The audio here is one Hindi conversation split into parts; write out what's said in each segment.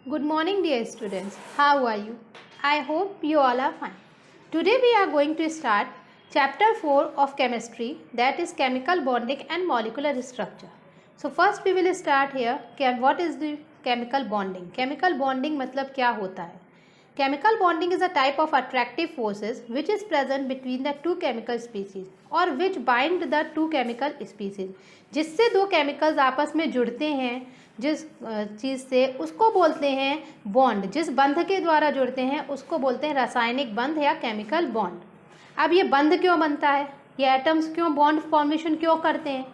Good morning, dear students. How are you? I hope you all are fine. Today we are going to start chapter 4 of chemistry, that is chemical bonding and molecular structure. So first we will start here. What is the chemical bonding? Chemical bonding मतलब क्या होता है? Chemical bonding is a type of attractive forces which is present between the two chemical species or which bind the two chemical species. जिससे दो chemicals आपस में जुड़ते हैं जिस चीज़ से उसको बोलते हैं बॉन्ड. जिस बंध के द्वारा जुड़ते हैं उसको बोलते हैं रासायनिक बंध या केमिकल बॉन्ड. अब ये बंध क्यों बनता है, ये एटम्स क्यों बॉन्ड फॉर्मेशन क्यों करते हैं?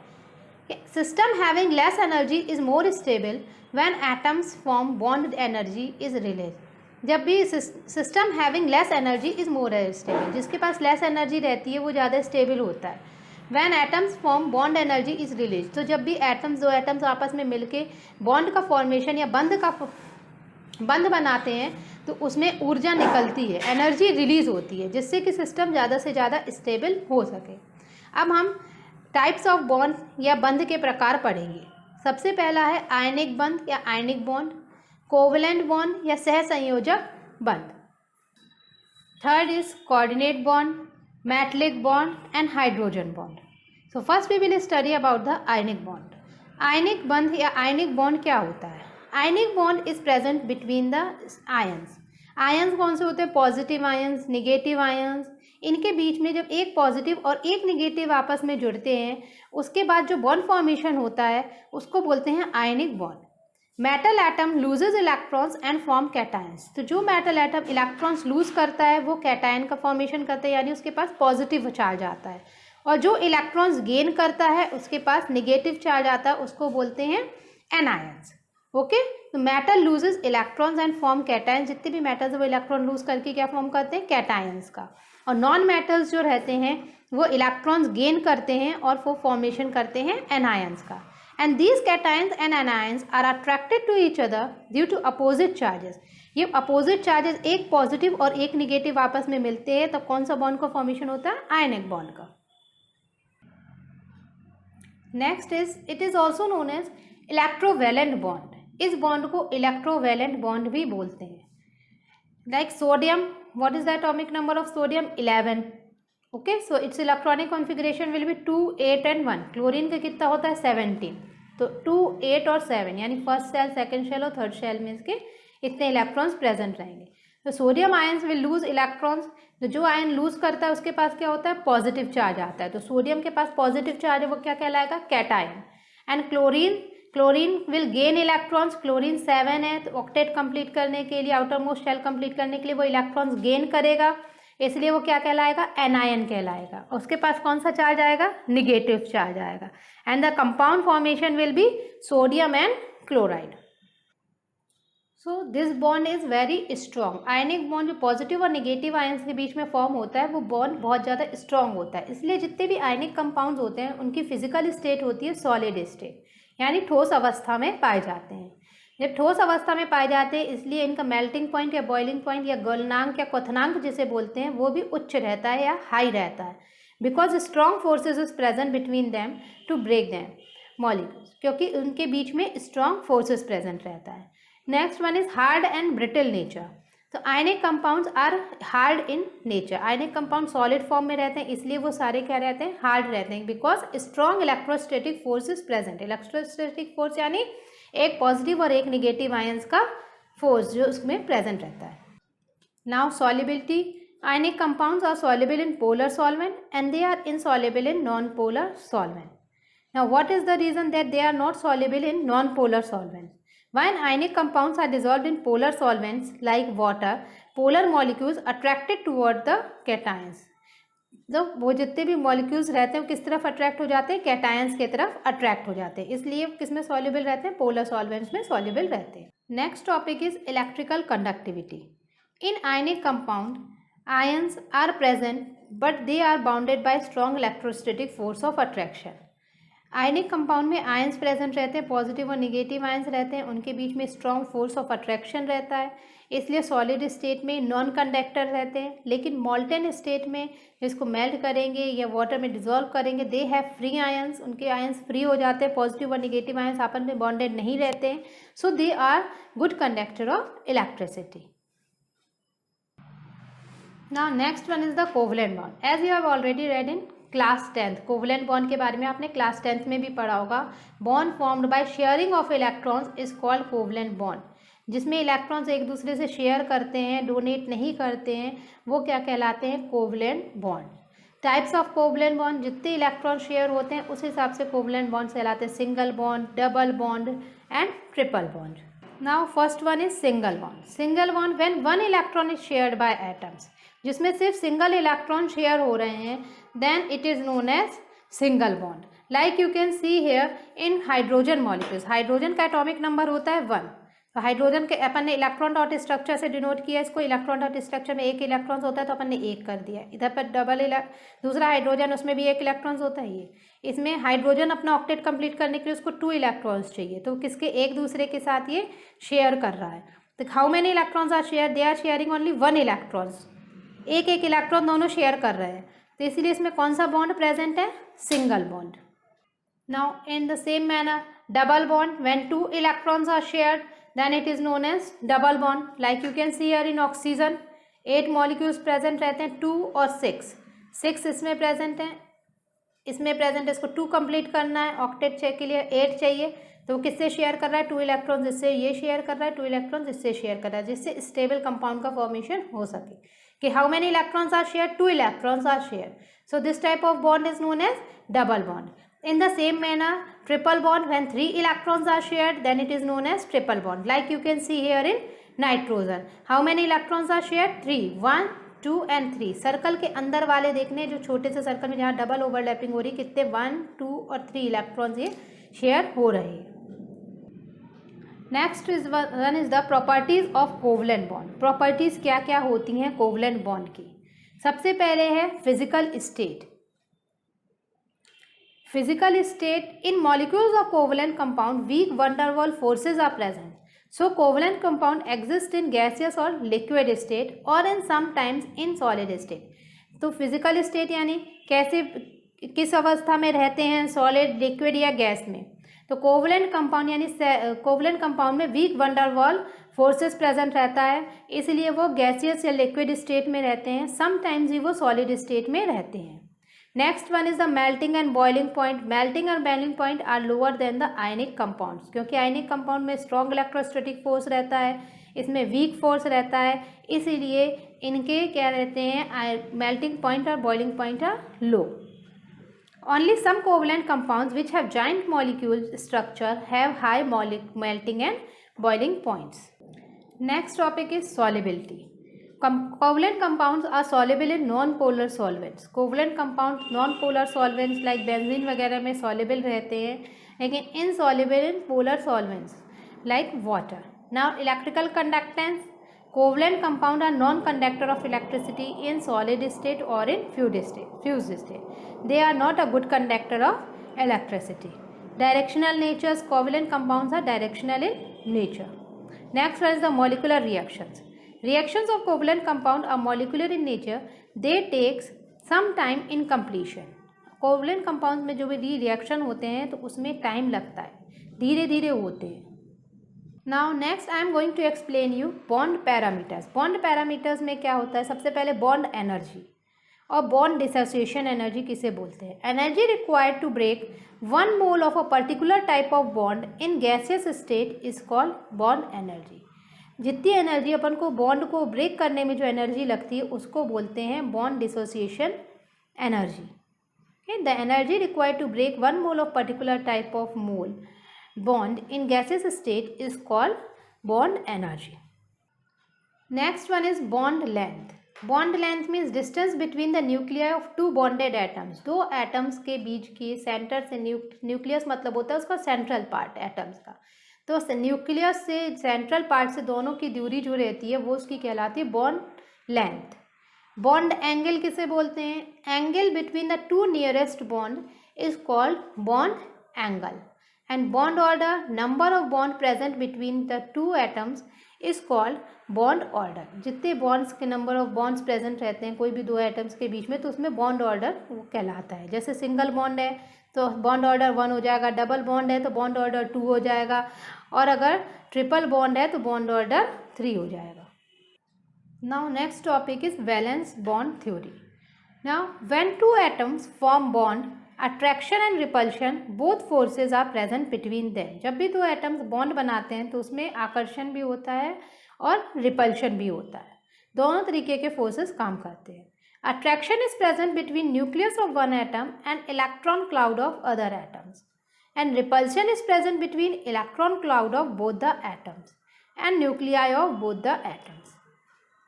System having less energy is more stable when atoms form bond energy is release. जब भी system having less energy is more stable, जिसके पास लेस एनर्जी रहती है वो ज़्यादा स्टेबल होता है. When atoms form bond energy is release, तो जब भी दो एटम्स आपस में मिलके बॉन्ड का फॉर्मेशन या बंध बनाते हैं तो उसमें ऊर्जा निकलती है, एनर्जी रिलीज होती है, जिससे कि सिस्टम ज़्यादा से ज़्यादा स्टेबल हो सके. अब हम टाइप्स ऑफ बॉन्ड या बंध के प्रकार पढ़ेंगे. सबसे पहला है आयनिक बंध या आयनिक बॉन्ड, कोवलेंट बॉन्ड या सहसंयोजक बंध. Third is coordinate bond, metallic bond and hydrogen bond. So first we will study about the ionic bond. Ionic bond या ionic bond क्या होता है? Ionic bond is present between the ions. Ions कौन से होते हैं? Positive ions, negative ions. इनके बीच में जब एक पॉजिटिव और एक निगेटिव आपस में जुड़ते हैं उसके बाद जो बॉन्ड फॉर्मेशन होता है उसको बोलते हैं ionic bond. Metal atom loses electrons and form cations. तो जो मेटल एटम इलेक्ट्रॉन्स लूज करता है वो कैटायन का फॉर्मेशन करता है, यानी उसके पास पॉजिटिव चार्ज आता है. और जो इलेक्ट्रॉन्स गेन करता है उसके पास निगेटिव चार्ज आता है, उसको बोलते हैं एनायंस. ओके, तो metal loses electrons and form cations. जितने भी मेटल्स वो इलेक्ट्रॉन लूज करके क्या फॉर्म करते हैं? कैटायंस का. और नॉन मेटल्स जो रहते हैं वो इलेक्ट्रॉन्स गेन करते हैं और वो फॉर्मेशन करते हैं एनायंस का. And these cations and anions are attracted to each other due to opposite charges. ये opposite charges एक पॉजिटिव और एक निगेटिव आपस में मिलते हैं तब कौन सा बॉन्ड का फॉर्मेशन होता है? आयनिक बॉन्ड का. Next is it is also known as electrovalent bond. इस बॉन्ड को इलेक्ट्रोवेलेंट बॉन्ड भी बोलते हैं. Like sodium, what is the atomic number of sodium? 11. Okay, so its electronic configuration will be 2, 8 and 1. Chlorine का कितना होता है? 17. तो 2, 8 और 7 यानी फर्स्ट सेल, सेकंड शेल और थर्ड शेल में इसके इतने इलेक्ट्रॉन्स प्रेजेंट रहेंगे. तो sodium ions will lose electrons. तो जो आयन लूज करता है उसके पास क्या होता है? पॉजिटिव चार्ज आता है. तो सोडियम के पास पॉजिटिव चार्ज है, वो क्या कहलाएगा? Cation. And chlorine will gain electrons. Chlorine 7 है तो ऑक्टेट कंप्लीट करने के लिए, आउटर मोस्ट शेल कंप्लीट करने के लिए वो इलेक्ट्रॉन्स गेन करेगा, इसलिए वो क्या कहलाएगा? एनायन कहलाएगा. उसके पास कौन सा चार्ज आएगा? निगेटिव चार्ज आएगा. And the compound formation will be sodium and chloride. So this bond is very strong. Ionic bond जो पॉजिटिव और निगेटिव आयंस के बीच में फॉर्म होता है वो बॉन्ड बहुत ज़्यादा स्ट्रॉन्ग होता है. इसलिए जितने भी आयनिक कंपाउंड्स होते हैं उनकी फिजिकल स्टेट होती है सॉलिड स्टेट, यानी ठोस अवस्था में पाए जाते हैं. जब ठोस अवस्था में पाए जाते हैं इसलिए इनका मेल्टिंग पॉइंट या बॉइलिंग पॉइंट या गलनांक या क्वथनांक जिसे बोलते हैं वो भी उच्च रहता है या हाई रहता है. Because strong forces is present between them to break them molecules, क्योंकि उनके बीच में स्ट्रॉन्ग फोर्सेज प्रेजेंट रहता है. Next one is hard and brittle nature. तो ionic compounds are hard in nature. Ionic compound solid form में रहते हैं इसलिए वो सारे क्या रहते हैं? हार्ड रहते हैं. Because strong electrostatic force is present. Electrostatic force यानी एक पॉजिटिव और एक निगेटिव आयंस का फोर्स जो उसमें प्रेजेंट रहता है. Now solubility. Ionic compounds are soluble in polar solvent and they are insoluble in non polar solvent. Now what is the reason that they are not soluble in non polar solvent? When ionic compounds are dissolved in polar solvents like water, polar molecules attracted toward the cations. तो वो जितने भी मॉलिक्यूल्स रहते हैं वो किस तरफ अट्रैक्ट हो जाते हैं? कैटायंस की तरफ अट्रैक्ट हो जाते हैं. इसलिए किस में सॉल्युबल रहते हैं? पोलर सॉल्वेंट्स में सॉल्युबल रहते हैं. Next topic is electrical conductivity. In ionic compound ions are present but they are bounded by strong electrostatic force of attraction. Ionic compound में आयंस प्रेजेंट रहते हैं, पॉजिटिव और निगेटिव आयंस रहते हैं, उनके बीच में स्ट्रॉन्ग फोर्स ऑफ अट्रैक्शन रहता है, इसलिए सॉलिड स्टेट में नॉन कंडक्टर रहते हैं। लेकिन मॉल्टेन स्टेट में जिसको मेल्ट करेंगे या वाटर में डिजोल्व करेंगे, दे हैव फ्री आयंस, उनके आयंस फ्री हो जाते हैं, पॉजिटिव और निगेटिव आयंस आपस में बॉन्डेड नहीं रहते हैं, so they are good conductor of electricity. Now next one is the covalent bond. As you have already read in class 10th, covalent bond के बारे में आपने क्लास 10th में भी पढ़ा होगा। Bond formed by sharing of electrons is called covalent bond. जिसमें इलेक्ट्रॉन्स एक दूसरे से शेयर करते हैं, डोनेट नहीं करते हैं, वो क्या कहलाते हैं? Covalent bond. Types of covalent bond, जितने इलेक्ट्रॉन शेयर होते हैं उस हिसाब से कोवलेंट बॉन्ड कहलाते हैं। Single bond, double bond and triple bond. Now first one is single bond. Single bond when one electron is shared by atoms, जिसमें सिर्फ सिंगल इलेक्ट्रॉन शेयर हो रहे हैं, then it is known as single bond. Like you can see here in hydrogen molecules, hydrogen का एटॉमिक नंबर होता है 1। तो हाइड्रोजन के अपन ने इलेक्ट्रॉन डॉट स्ट्रक्चर से डिनोट किया इसको, इलेक्ट्रॉन डॉट स्ट्रक्चर में एक इलेक्ट्रॉन्स होता है तो अपन ने एक कर दिया। इधर पर दूसरा हाइड्रोजन, उसमें भी एक इलेक्ट्रॉन्स होता है। ये इसमें हाइड्रोजन अपना ऑक्टेट कंप्लीट करने के लिए उसको 2 इलेक्ट्रॉन्स चाहिए, तो किसके एक दूसरे के साथ ये शेयर कर रहा है। तो how many electrons are share? They are sharing only 1 electrons, एक एक इलेक्ट्रॉन दोनों शेयर कर रहे हैं, तो इसीलिए इसमें कौन सा बॉन्ड प्रेजेंट है? Single bond. Now in the same manner double bond, when 2 electrons are shared then it is known as double bond. Like you can see here in oxygen 8 molecules present रहते हैं, 2 और 6 इसमें प्रेजेंट हैं, इसमें प्रेजेंट है, इसको 2 कंप्लीट करना है, ऑक्टेट के लिए 8 चाहिए, तो वो किससे शेयर कर रहा है? 2 इलेक्ट्रॉन्स इससे ये शेयर कर रहा है, 2 इलेक्ट्रॉन्स इससे शेयर कर रहा है, जिससे स्टेबल कंपाउंड का फॉर्मेशन हो सके। कि how many electrons are share? 2 electrons are share, so this type of bond is known as double bond. In the same manner, triple bond, when 3 electrons are shared, then it is known as triple bond. Like you can see here in nitrogen. How many electrons are shared? 3. 1, 2 and 3. Circle के अंदर वाले देखने, जो छोटे से सर्कल में जहाँ डबल ओवरलैपिंग हो रही, कितने 1, 2 और 3 इलेक्ट्रॉन्स ये शेयर हो रहे हैं। Next is one is the properties of covalent bond. Properties क्या क्या होती हैं कोवलेंट बॉन्ड की? सबसे पहले है physical state. Physical state, in molecules of covalent compound, weak van der Waals forces are present. So covalent compound exist in gaseous or liquid state or in sometimes in solid state. तो physical state यानी कैसे, किस अवस्था में रहते हैं, सॉलिड, लिक्विड या गैस में। तो कोवलेंट कंपाउंड यानी कोवलेंट कंपाउंड में weak van der Waals forces present रहता है, इसलिए वो गैसियस या लिक्विड स्टेट में रहते हैं, समटाइम्स ही वो सॉलिड स्टेट में रहते हैं। Next one is the melting and boiling point. Melting और boiling point are lower than the ionic compounds, क्योंकि आयनिक कंपाउंड में स्ट्रॉन्ग इलेक्ट्रोस्टैटिक फोर्स रहता है, इसमें वीक फोर्स रहता है, इसीलिए इनके क्या रहते हैं? मेल्टिंग पॉइंट और boiling point are low. Only some covalent compounds which have giant molecule structure have high melting and boiling points. Next topic is solubility. Covalent compounds are soluble in non-polar solvents. Covalent compounds non-polar solvents like benzene वगैरह में soluble रहते हैं, लेकिन insoluble in polar solvents like water. Now electrical conductance. Covalent compounds are non-conductor of electricity in solid state or in fused state. They are not a good conductor of electricity. Directional natures. Covalent compounds are directional in nature. Next is the molecular reactions. Reactions of covalent compound are molecular in nature. They takes some time in completion. Covalent compound में जो भी रिएक्शन होते हैं तो उसमें टाइम लगता है, धीरे धीरे होते हैं। Now next I am going to explain you bond parameters. Bond parameters में क्या होता है? सबसे पहले बॉन्ड एनर्जी और बॉन्ड डिसोसिएशन एनर्जी किसे बोलते हैं? Energy required to break 1 mole of a particular type of bond in gaseous state is called bond energy. जितनी एनर्जी अपन को बॉन्ड को ब्रेक करने में जो एनर्जी लगती है उसको बोलते हैं bond dissociation energy. The energy required to break 1 mole of particular type of mole bond in gases state is called bond energy. Next one is bond length. Bond length means distance between the nuclear of 2 bonded atoms. 2 atoms के बीच की सेंटर से न्यूक्लियस मतलब होता है उसका सेंट्रल पार्ट एटम्स का, तो न्यूक्लियस से सेंट्रल पार्ट से दोनों की दूरी जो रहती है वो उसकी कहलाती है बॉन्ड लेंथ। बॉन्ड एंगल किसे बोलते हैं? Angle between the 2 nearest bond is called bond angle. And bond order, number of bond present between the two atoms is called bond order. जितने bonds के number of bonds present रहते हैं कोई भी दो atoms के बीच में, तो उसमें bond order वो कहलाता है. जैसे single bond है तो bond order 1 हो जाएगा, double bond है तो bond order 2 हो जाएगा, और अगर triple bond है तो bond order 3 हो जाएगा. Now next topic is valence bond theory. Now when two atoms form bond, attraction and repulsion both forces are present between them. जब भी दो एटम्स बॉन्ड बनाते हैं तो उसमें आकर्षण भी होता है और रिपल्शन भी होता है. दोनों तरीके के फोर्सेस काम करते हैं. Attraction is present between nucleus of one atom and electron cloud of other atoms, and repulsion is present between electron cloud of both the atoms and nuclei of both the atoms.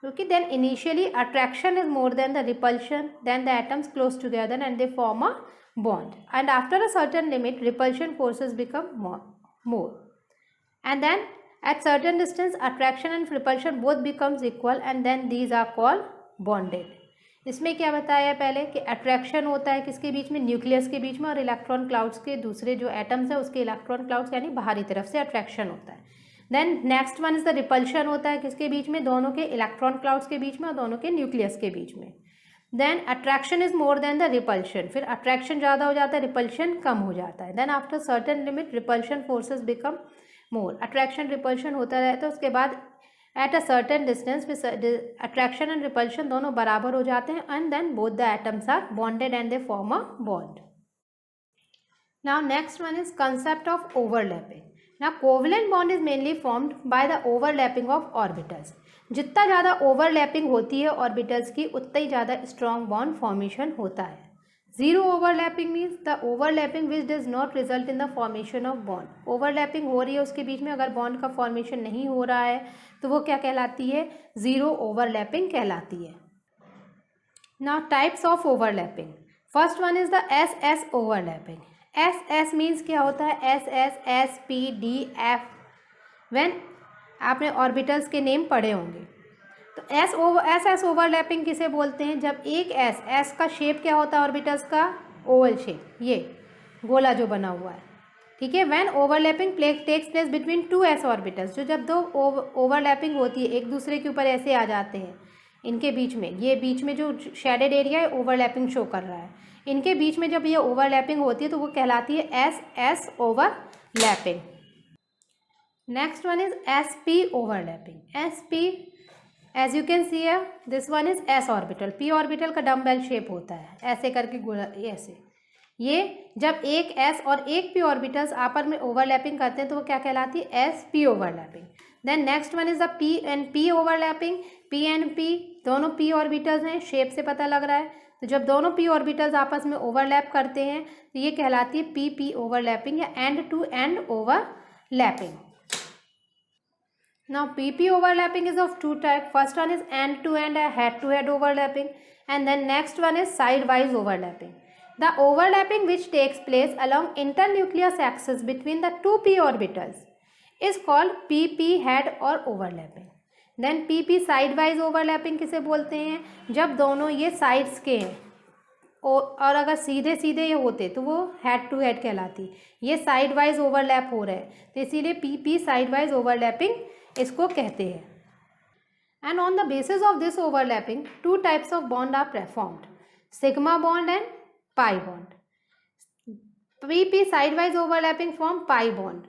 Okay, then initially attraction is more than the repulsion, then the atoms close together and they form a bond, and after a certain limit repulsion forces become more, and then at certain distance attraction and repulsion both becomes equal and then these are called bonded. इसमें क्या बताया पहले कि अट्रैक्शन होता है किसके बीच में, न्यूक्लियस के बीच में, और इलेक्ट्रॉन क्लाउड्स के दूसरे जो एटम्स है उसके इलेक्ट्रॉन क्लाउड्स यानी बाहरी तरफ से अट्रैक्शन होता है. Then next one is the repulsion होता है किसके बीच में, दोनों के इलेक्ट्रॉन क्लाउड्स के बीच में और दोनों के न्यूक्लियस के बीच में. Then attraction is more than the repulsion, फिर अट्रैक्शन ज़्यादा हो जाता है, रिपल्शन कम हो जाता है. Then after certain limit repulsion forces become more, attraction repulsion होता रहता है. उसके बाद एट अ सर्टेन डिस्टेंस फिर अट्रैक्शन एंड रिपल्शन दोनों बराबर हो जाते हैं and then both the atoms are bonded and they form a bond. Now next one is concept of overlapping. Now covalent bond is mainly formed by the overlapping of orbitals. जितना ज़्यादा overlapping होती है orbitals की उतना ही ज़्यादा strong bond formation होता है. Zero overlapping means the overlapping which does not result in the formation of bond. Overlapping हो रही है उसके बीच में, अगर bond का formation नहीं हो रहा है तो वो क्या कहलाती है, zero overlapping कहलाती है. Now types of overlapping. First one is the SS overlapping. S S means क्या होता है, s S S P D F. When आपने ऑर्बिटल्स के नेम पढ़े होंगे तो एस एस ओवरलैपिंग किसे बोलते हैं, जब एक एस का शेप क्या होता है ऑर्बिटल्स का, ओवल शेप, ये गोला जो बना हुआ है. ठीक है. When overlapping takes place between two s orbitals, जो जब दो ओवरलैपिंग होती है एक दूसरे के ऊपर ऐसे आ जाते हैं, इनके बीच में, ये बीच में जो शेडेड एरिया है ओवरलैपिंग शो कर रहा है, इनके बीच में जब ये ओवरलैपिंग होती है तो वो कहलाती है s S overlapping. Next one is s p overlapping. S p as you can see this one is s orbital. P orbital का डम्बेल शेप होता है ऐसे करके गोला, ऐसे. ये जब एक एस और एक पी ऑर्बिटल्स आपस में ओवरलैपिंग करते हैं तो वो क्या कहलाती है, s p overlapping. Then next one is the p and p overlapping. P and p दोनों पी ऑर्बिटल्स हैं, शेप से पता लग रहा है. तो जब दोनों पी ऑर्बिटल्स आपस में ओवरलैप करते हैं तो ये कहलाती है पी पी ओवरलैपिंग या end to end overlapping. Now P P overlapping is of two type. First one is end to head overlapping, and then next one is side wise overlapping. The overlapping which takes place along internucleus axis between the two P orbitals is called P P head on overlapping. Then P P side wise overlapping किसे बोलते हैं, जब दोनों ये साइड्स के हैं और अगर सीधे सीधे ये होते तो वो हेड टू हेड कहलाती. ये साइड वाइज ओवरलैप हो रहे हैं तो इसीलिए p P side wise overlapping इसको कहते हैं. And on the basis of this overlapping two types of bond are formed, sigma bond and pi bond. P P side wise overlapping form pi bond.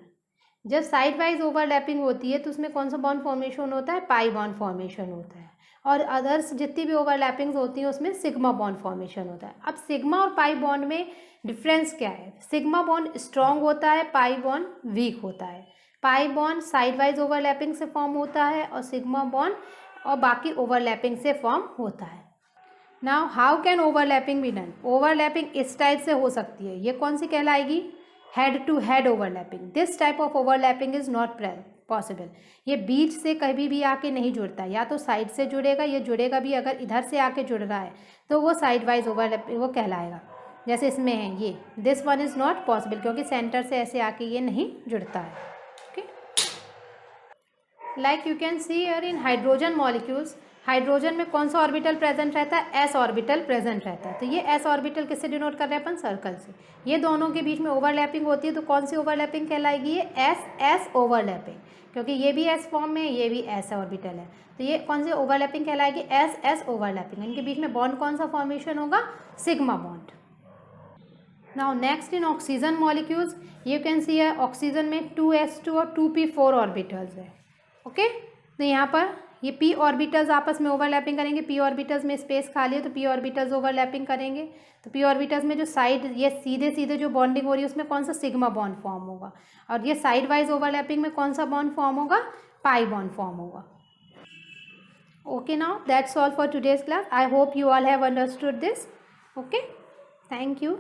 जब साइड वाइज ओवरलैपिंग होती है तो उसमें कौन सा बॉन्ड फॉर्मेशन होता है, पाई बॉन्ड फॉर्मेशन होता है. और अदर्स जितनी भी ओवरलैपिंग्स होती हैं उसमें सिग्मा बॉन्ड फॉर्मेशन होता है. अब सिग्मा और पाई बॉन्ड में डिफरेंस क्या है, सिग्मा बॉन्ड स्ट्रॉन्ग होता है, पाई बॉन्ड वीक होता है. Pi bond side wise overlapping से फॉर्म होता है और सिग्मा बॉन्ड और बाकी ओवरलैपिंग से फॉर्म होता है. Now how can overlapping be done. Overlapping इस टाइप से हो सकती है, ये कौन सी कहलाएगी, head to head overlapping. This type of overlapping is not possible. ये बीच से कभी भी आके नहीं जुड़ता, या तो साइड से जुड़ेगा, ये जुड़ेगा भी अगर इधर से आके जुड़ रहा है तो वो साइड वाइज ओवरलैपिंग वो कहलाएगा. जैसे इसमें है ये, this one is not possible क्योंकि सेंटर से ऐसे आके ये नहीं जुड़ता है. Okay, like you can see here in hydrogen molecules, hydrogen में कौन सा ऑर्बिटल प्रेजेंट रहता है? एस ऑर्बिटल प्रेजेंट रहता है। तो ये एस ऑर्बिटल किससे डिनोट कर रहे हैं अपन? सर्कल से। ये दोनों के बीच में ओवरलैपिंग होती है तो कौन सी ओवरलैपिंग कहलाएगी? ये एस एस ओवरलैपिंग, क्योंकि ये भी एस फॉर्म में, ये भी एस ऑर्बिटल है, तो ये कौन सी ओवरलैपिंग कहलाएगी? S S overlapping. इनके बीच में बॉन्ड कौन सा फॉर्मेशन होगा? Sigma bond. Now next in oxygen molecules, you can see है ऑक्सीजन में 2s2 और 2p4 ऑर्बिटल्स है। ओके, तो यहाँ पर ये p ऑर्बिटल्स आपस में ओवरलैपिंग करेंगे, p ऑर्बिटल्स में स्पेस खाली है तो p ऑर्बिटल्स ओवरलैपिंग करेंगे। तो p ऑर्बिटल्स में जो साइड ये सीधे सीधे जो बॉन्डिंग हो रही है उसमें कौन सा? सिग्मा बॉन्ड फॉर्म होगा। और ये साइड वाइज ओवरलैपिंग में कौन सा बॉन्ड फॉर्म होगा? पाई बॉन्ड फॉर्म होगा। Okay, now that's all for today's class. I hope you all have understood this. Okay, thank you.